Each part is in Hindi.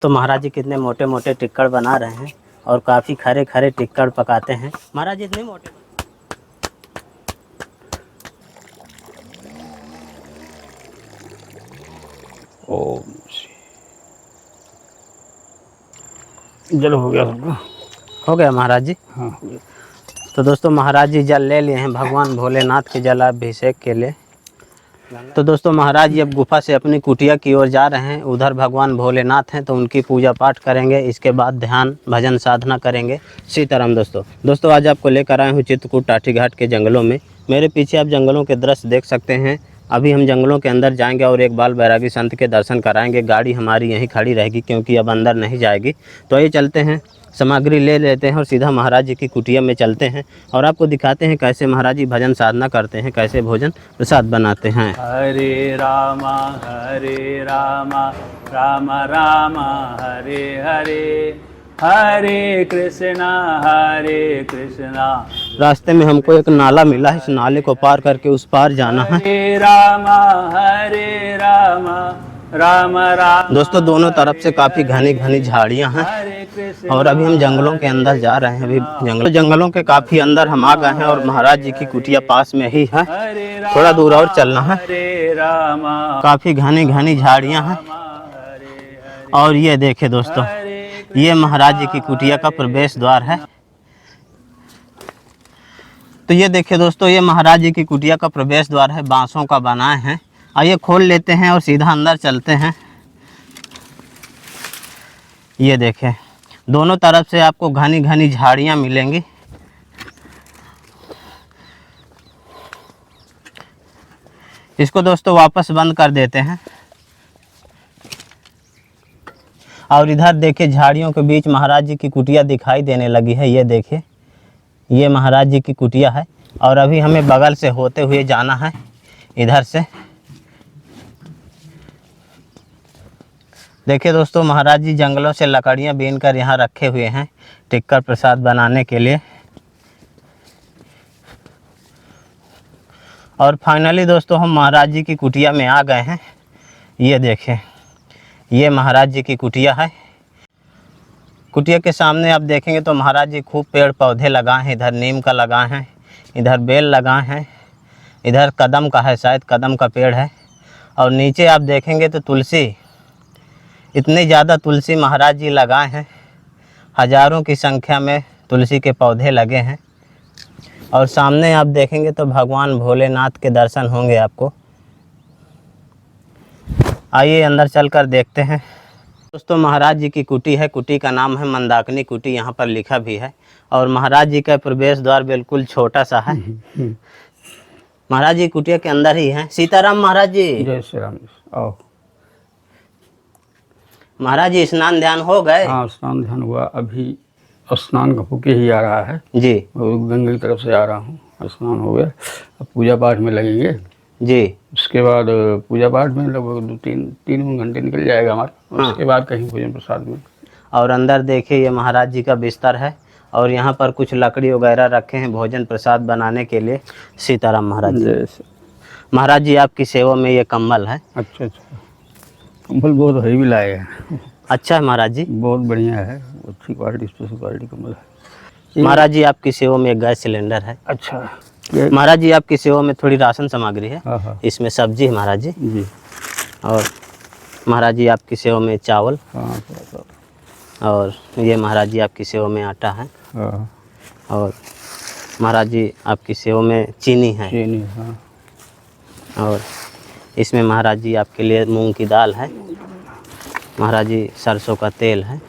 तो महाराज जी कितने मोटे मोटे टिक्कड़ बना रहे हैं और काफ़ी खरे खरे टिक्कड़ पकाते हैं। महाराज जी इतने मोटे ओम जल हो गया सबका। हो गया महाराज जी। हाँ हो गया। तो दोस्तों महाराज जी जल ले लिए हैं भगवान भोलेनाथ के जलाभिषेक के लिए। तो दोस्तों महाराज जी अब गुफा से अपनी कुटिया की ओर जा रहे हैं। उधर भगवान भोलेनाथ हैं तो उनकी पूजा पाठ करेंगे। इसके बाद ध्यान भजन साधना करेंगे। सीताराम। दोस्तों आज आपको लेकर आए हूँ चित्रकूट टाटी घाट के जंगलों में। मेरे पीछे आप जंगलों के दृश्य देख सकते हैं। अभी हम जंगलों के अंदर जाएंगे और एक बाल बैरागी संत के दर्शन कराएंगे। गाड़ी हमारी यहीं खड़ी रहेगी क्योंकि अब अंदर नहीं जाएगी। तो ये चलते हैं, सामग्री ले लेते हैं और सीधा महाराज जी की कुटिया में चलते हैं और आपको दिखाते हैं कैसे महाराज जी भजन साधना करते हैं, कैसे भोजन प्रसाद बनाते हैं। हरे रामा राम राम हरे हरे, हरे कृष्णा रास्ते में हमको एक नाला मिला है, इस नाले को पार करके उस पार जाना है। हरे राम राम राम। दोस्तों दोनों तरफ से काफ़ी घनी घनी झाड़ियाँ हैं और अभी हम जंगलों के अंदर जा रहे हैं। अभी जंगलों के काफ़ी अंदर हम आ गए हैं और महाराज जी की कुटिया पास में ही है, थोड़ा दूर और चलना है। काफ़ी घनी घनी झाड़ियाँ हैं और ये देखे दोस्तों, ये महाराज जी की कुटिया का प्रवेश द्वार है। तो ये देखिए दोस्तों, ये महाराज जी की कुटिया का प्रवेश द्वार है, बांसों का बनाए हैं। आइए खोल लेते हैं और सीधा अंदर चलते हैं। ये देखें दोनों तरफ से आपको घनी घनी झाड़ियाँ मिलेंगी। इसको दोस्तों वापस बंद कर देते हैं और इधर देखिए झाड़ियों के बीच महाराज जी की कुटिया दिखाई देने लगी है। ये देखिए ये महाराज जी की कुटिया है और अभी हमें बगल से होते हुए जाना है इधर से। देखिए दोस्तों महाराज जी जंगलों से लकड़ियाँ बीन कर यहाँ रखे हुए हैं टिक्कर प्रसाद बनाने के लिए। और फाइनली दोस्तों हम महाराज जी की कुटिया में आ गए हैं। ये देखें ये महाराज जी की कुटिया है। कुटिया के सामने आप देखेंगे तो महाराज जी खूब पेड़ पौधे लगाए हैं। इधर नीम का लगाए हैं, इधर बेल लगाए हैं, इधर कदम का है, शायद कदम का पेड़ है। और नीचे आप देखेंगे तो तुलसी, इतनी ज़्यादा तुलसी महाराज जी लगाए हैं, हज़ारों की संख्या में तुलसी के पौधे लगे हैं। और सामने आप देखेंगे तो भगवान भोलेनाथ के दर्शन होंगे आपको। आइए अंदर चलकर देखते हैं। दोस्तों महाराज जी की कुटी है, कुटी का नाम है मंदाकिनी कुटी, यहाँ पर लिखा भी है। और महाराज जी का प्रवेश द्वार बिल्कुल छोटा सा है। महाराज जी कुटिया के अंदर ही है। सीताराम महाराज जी। जय श्री राम। आओ महाराज जी स्नान ध्यान हो गए? हाँ स्नान ध्यान हुआ, अभी स्नान होके ही आ रहा है जी। गंगा की तरफ से आ रहा हूँ, स्नान हो गया। अब पूजा पाठ में लगेंगे जी। उसके बाद पूजा पाठ में लगभग तीन घंटे निकल जाएगा हमारा। हाँ। उसके बाद कहीं भोजन प्रसाद में। और अंदर देखिए ये महाराज जी का बिस्तर है और यहाँ पर कुछ लकड़ी वगैरह रखे हैं भोजन प्रसाद बनाने के लिए। सीताराम महाराज जी। महाराज जी आपकी सेवा में ये कम्बल है। अच्छा अच्छा, कम्बल बहुत हैवी लाए हैं। अच्छा है महाराज जी, बहुत बढ़िया है, अच्छी क्वालिटी, स्पेशल क्वालिटी कम्बल है। महाराज जी आपकी सेवा में एक गैस सिलेंडर है। अच्छा महाराज जी आपकी सेवा में थोड़ी राशन सामग्री है। हाँ। इसमें सब्जी है महाराज जी। जी। और महाराज जी आपकी सेवा में चावल। हाँ। और ये महाराज जी आपकी सेवा में आटा है। हाँ। और महाराज जी आपकी सेवा में चीनी है। चीनी। हाँ। और इसमें महाराज जी आपके लिए मूंग की दाल है। महाराज जी सरसों का तेल है।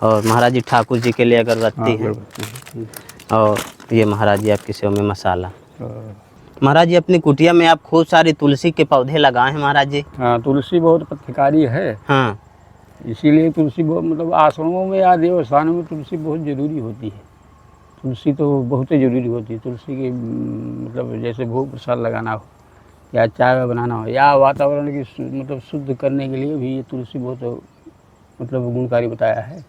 और महाराज जी ठाकुर जी के लिए अगरबत्ती है। और ये महाराज जी आपकी सेवा में मसाला। महाराज जी अपनी कुटिया में आप खूब सारी तुलसी के पौधे लगाए हैं महाराज जी। हाँ तुलसी बहुत पथ्यकारी है। हाँ इसीलिए तुलसी बहुत, मतलब आश्रमों में या देवस्थानों में तुलसी बहुत ज़रूरी होती है। तुलसी तो बहुत ही ज़रूरी होती है। तुलसी की मतलब जैसे भोग प्रसाद लगाना हो या चाय बनाना हो या वातावरण की मतलब शुद्ध करने के लिए भी ये तुलसी बहुत मतलब गुणकारी बताया है।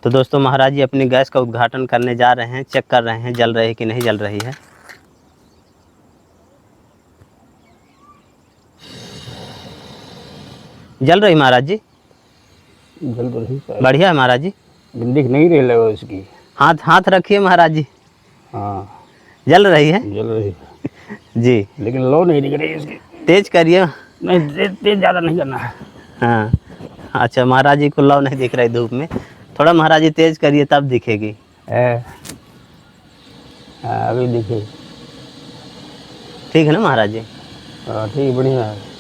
तो दोस्तों महाराज जी अपनी गैस का उद्घाटन करने जा रहे हैं, चेक कर रहे हैं जल रही है कि नहीं जल रही है। जल रही महाराज जी। जल तो रही है, बढ़िया है महाराज जी। दिख नहीं रही लगा इसकी। हाथ हाथ रखिए महाराज जी। हाँ जल रही है जल रही है जी। लेकिन लो नहीं दिख रही इसकी। तेज करिए। नहीं तेज ज़्यादा नहीं करना है। हाँ अच्छा, महाराज जी को लौ नहीं दिख रही धूप में, थोड़ा महाराज जी तेज करिए तब दिखेगी। अभी दिखे। ठीक है ना महाराज जी? हाँ ठीक, बढ़िया है।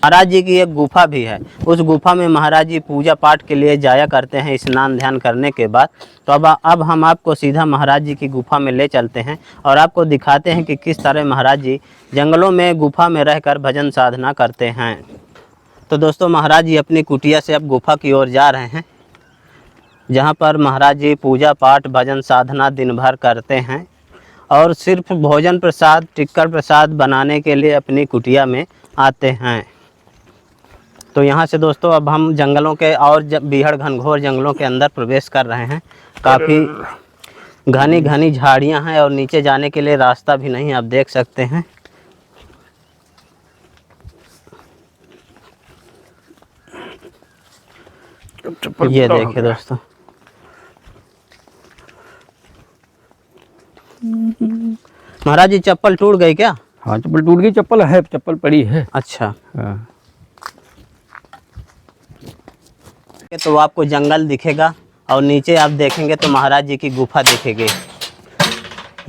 महाराज जी की एक गुफा भी है, उस गुफा में महाराज जी पूजा पाठ के लिए जाया करते हैं स्नान ध्यान करने के बाद। तो अब हम आपको सीधा महाराज जी की गुफा में ले चलते हैं और आपको दिखाते हैं कि किस तरह महाराज जी जंगलों में गुफा में रहकर भजन साधना करते हैं। तो दोस्तों महाराज जी अपनी कुटिया से अब गुफा की ओर जा रहे हैं, जहाँ पर महाराज जी पूजा पाठ भजन साधना दिन भर करते हैं और सिर्फ भोजन प्रसाद टिक्कर प्रसाद बनाने के लिए अपनी कुटिया में आते हैं। तो यहाँ से दोस्तों अब हम जंगलों के और बीहड़ घनघोर जंगलों के अंदर प्रवेश कर रहे हैं। काफ़ी घनी घनी झाड़ियाँ हैं और नीचे जाने के लिए रास्ता भी नहीं, आप देख सकते हैं। ये देखिए दोस्तों, महाराज जी चप्पल टूट गई क्या? हाँ चप्पल टूट गई, चप्पल है, चप्पल पड़ी है। अच्छा हाँ। तो आपको जंगल दिखेगा और नीचे आप देखेंगे तो महाराज जी की गुफा दिखेगी।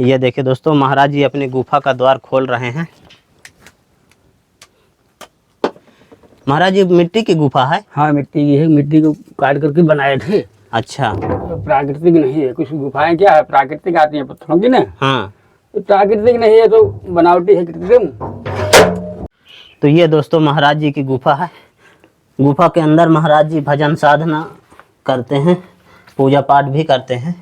ये देखिए दोस्तों, महाराज जी अपनी गुफा का द्वार खोल रहे हैं। महाराज जी मिट्टी की गुफा है? हाँ मिट्टी की है, मिट्टी को काट करके बनाए थे। अच्छा, तो प्राकृतिक नहीं है। कुछ गुफाएं क्या है प्राकृतिक आती हैं पत्थरों की ना। हाँ तो प्राकृतिक नहीं है तो बनावटी है कृत्रिम। तो ये दोस्तों महाराज जी की गुफा है। गुफा के अंदर महाराज जी भजन साधना करते हैं, पूजा पाठ भी करते हैं।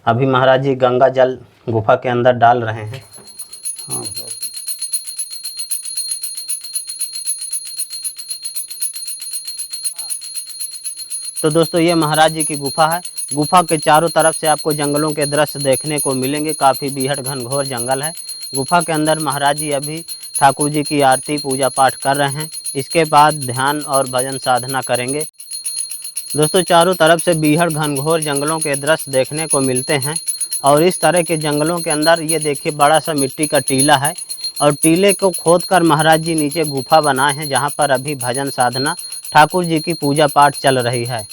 अभी महाराज जी गंगा जल गुफा के अंदर डाल रहे हैं। हाँ तो दोस्तों ये महाराज जी की गुफा है। गुफा के चारों तरफ से आपको जंगलों के दृश्य देखने को मिलेंगे। काफ़ी बीहड़ घनघोर जंगल है। गुफा के अंदर महाराज जी अभी ठाकुर जी की आरती पूजा पाठ कर रहे हैं। इसके बाद ध्यान और भजन साधना करेंगे। दोस्तों चारों तरफ से बीहड़ घनघोर जंगलों के दृश्य देखने को मिलते हैं और इस तरह के जंगलों के अंदर ये देखिए बड़ा सा मिट्टी का टीला है और टीले को खोदकर महाराज जी नीचे गुफा बनाए हैं, जहाँ पर अभी भजन साधना ठाकुर जी की पूजा पाठ चल रही है।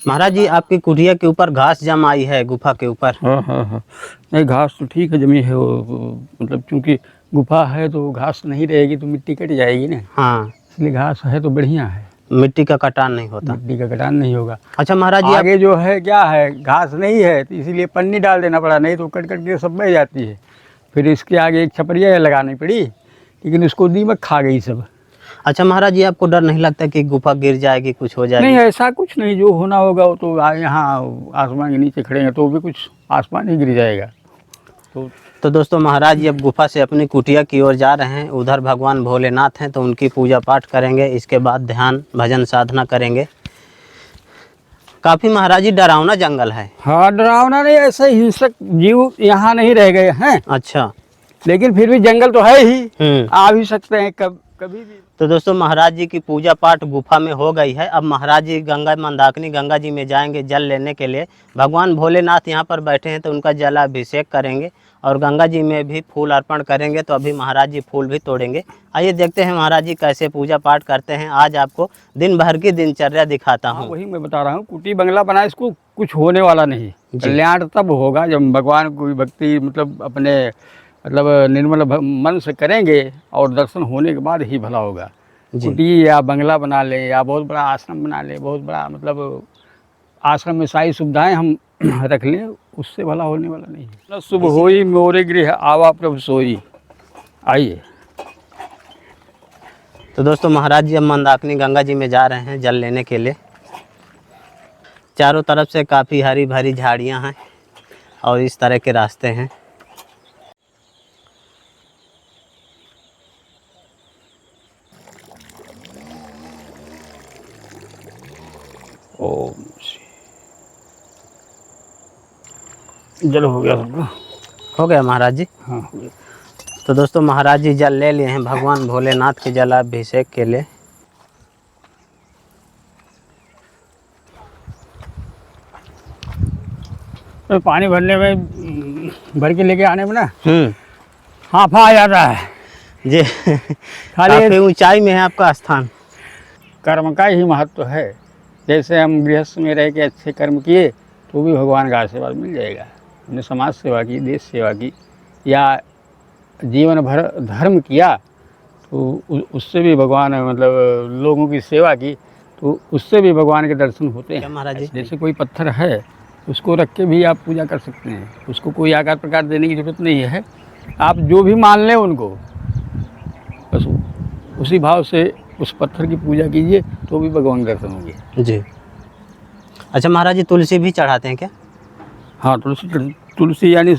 महाराज जी आपकी कुटिया के ऊपर घास जम आई है गुफा के ऊपर। हाँ हाँ हाँ, नहीं घास तो ठीक है जमी है। वो मतलब चूँकि गुफा है तो घास नहीं रहेगी तो मिट्टी कट जाएगी ना। हाँ इसलिए घास है तो बढ़िया है, मिट्टी का कटान नहीं होता। मिट्टी का कटान नहीं होगा। अच्छा महाराज जी आगे जो है क्या है घास नहीं है तो इसीलिए पन्नी डाल देना पड़ा, नहीं तो कट कट के सब बह जाती है। फिर इसके आगे एक छपरिया लगानी पड़ी, लेकिन उसको दीमक खा गई सब। अच्छा महाराज जी आपको डर नहीं लगता कि गुफा गिर जाएगी, कुछ हो जाएगी? नहीं ऐसा कुछ नहीं, जो होना होगा वो तो यहाँ आसमान के नीचे खड़े हैं तो भी कुछ आसमान ही गिर जाएगा। तो दोस्तों महाराज जी अब गुफा से अपनी कुटिया की ओर जा रहे हैं। उधर भगवान भोलेनाथ हैं तो उनकी पूजा पाठ करेंगे। इसके बाद ध्यान भजन साधना करेंगे। काफ़ी महाराज जी डरावना जंगल है। हाँ डरावना नहीं, ऐसे हिंसक जीव यहाँ नहीं रह गए हैं। अच्छा, लेकिन फिर भी जंगल तो है ही, आ भी सकते हैं कभी भी। तो दोस्तों महाराज जी की पूजा पाठ गुफा में हो गई है। अब महाराज जी मंदाकिनी गंगा जी में जाएंगे जल लेने के लिए। भगवान भोलेनाथ यहाँ पर बैठे हैं तो उनका जलाभिषेक करेंगे और गंगा जी में भी फूल अर्पण करेंगे। तो अभी महाराज जी फूल भी तोड़ेंगे। आइए देखते हैं महाराज जी कैसे पूजा पाठ करते हैं। आज आपको दिन भर की दिनचर्या दिखाता हूँ। वही मैं बता रहा हूँ, कुटी बंगला बना इसको कुछ होने वाला नहीं। कल्याण तब होगा जब भगवान को भक्ति मतलब अपने मतलब निर्मल मन से करेंगे और दर्शन होने के बाद ही भला होगा। कुटी या बंगला बना ले या बहुत बड़ा आश्रम बना ले, बहुत बड़ा मतलब आश्रम में सारी सुविधाएं हम रख लें, उससे भला होने वाला नहीं है। शुभ होई मोरे गृह आवा प्रभु सोई। आइए। तो दोस्तों महाराज जी अब मंदाकिनी गंगा जी में जा रहे हैं जल लेने के लिए। चारों तरफ से काफ़ी हरी भरी झाड़ियाँ हैं और इस तरह के रास्ते हैं। ओम जल हो गया सबका। हो गया महाराज जी? हाँ हो गया। तो दोस्तों महाराज जी जल ले लिए हैं भगवान भोलेनाथ के जलाभिषेक के लिए। तो पानी भरने में भर के लेके आने में ना हम्म, हाफा आ जाता है। जी। खाली काफी ऊंचाई में है आपका स्थान। कर्म का ही महत्व है। जैसे हम गृहस्थ में रह के अच्छे कर्म किए तो भी भगवान का आशीर्वाद मिल जाएगा। हमने समाज सेवा की, देश सेवा की या जीवन भर धर्म किया तो उससे भी भगवान, मतलब लोगों की सेवा की तो उससे भी भगवान के दर्शन होते क्या हैं। महाराज जी? जैसे कोई पत्थर है उसको रख के भी आप पूजा कर सकते हैं, उसको कोई आकार प्रकार देने की जरूरत नहीं है। आप जो भी मान लें उनको, बस उसी भाव से उस पत्थर की पूजा कीजिए तो भी भगवान के दर्शन होंगे। जी। अच्छा महाराज जी, तुलसी भी चढ़ाते हैं क्या? हाँ, तुलसी यानी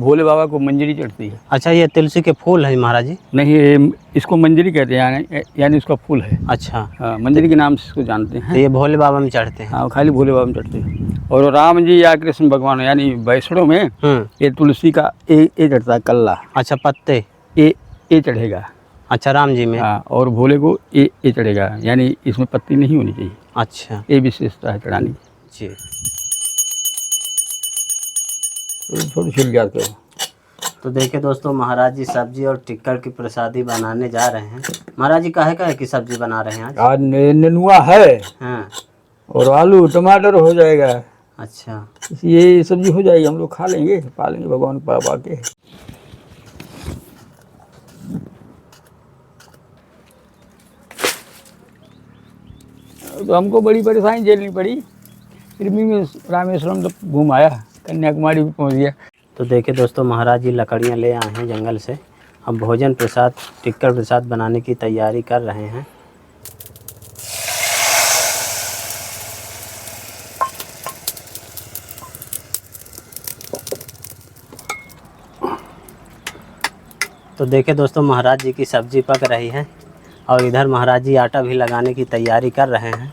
भोले बाबा को मंजरी चढ़ती है। अच्छा, ये तुलसी के फूल है महाराज जी? नहीं, ये इसको मंजरी कहते हैं, यानी इसका फूल है। अच्छा, हाँ, मंजरी के नाम से इसको जानते तो हैं। ये भोले बाबा में चढ़ते हैं? हाँ, खाली भोले बाबा में चढ़ते हैं। और राम जी या कृष्ण भगवान यानी वैष्णव में ये तुलसी का ए चढ़ता है, कल्ला। अच्छा, पत्ते ए चढ़ेगा। अच्छा, राम जी में? हाँ, और भोले को ए चढ़ेगा, यानी इसमें पत्ती नहीं होनी चाहिए। अच्छा, ये विशेषता है चढ़ाने की। जी। थोड़ी छिल जाते हैं। तो देखिए दोस्तों, महाराज जी सब्जी और टिक्कर की प्रसादी बनाने जा रहे हैं। महाराज जी काहे की सब्जी बना रहे हैं आज? आज नेनुआ है हाँ। और आलू टमाटर हो जाएगा। अच्छा, ये सब्जी हो जाएगी, हम लोग खा लेंगे, पालेंगे भगवान पापा के। तो हमको बड़ी परेशानी झेलनी पड़ी, फिर भी मैं रामेश्वरम तक घूम आया, कन्याकुमारी भी पहुंच गया। तो देखिए दोस्तों, महाराज जी लकड़ियाँ ले आए हैं जंगल से। अब भोजन प्रसाद, टिक्कर प्रसाद बनाने की तैयारी कर रहे हैं। तो देखिए दोस्तों, महाराज जी की सब्जी पक रही है और इधर महाराज जी आटा भी लगाने की तैयारी कर रहे हैं।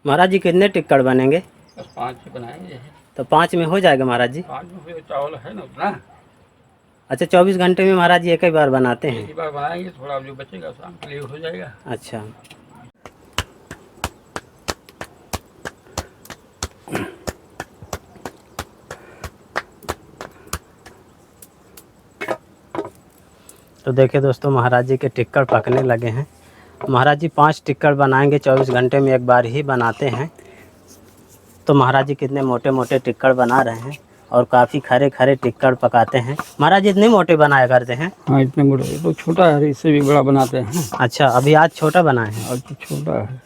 महाराज जी कितने टिक्कर बनेंगे? बस 5 बनाएंगे। तो 5 में हो जाएगा महाराज जी? 5 में चावल है ना उतना। अच्छा, 24 घंटे में महाराज जी एक ही बार बनाते हैं? एक ही बार बनाएंगे, थोड़ा जो बचेगा शाम के लिए हो जाएगा। अच्छा। तो देखिए दोस्तों, महाराज जी के टिक्कर पकने लगे हैं। महाराज जी 5 टिक्कर बनाएंगे, 24 घंटे में एक बार ही बनाते हैं। तो महाराज जी कितने मोटे मोटे टिक्कर बना रहे हैं और काफ़ी खरे खरे टिक्कर पकाते हैं। महाराज जी इतने मोटे बनाया करते हैं? हाँ, इतने मोटे। तो छोटा है, इससे भी बड़ा बनाते हैं। अच्छा, अभी आज छोटा बनाए हैं? और तो छोटा है।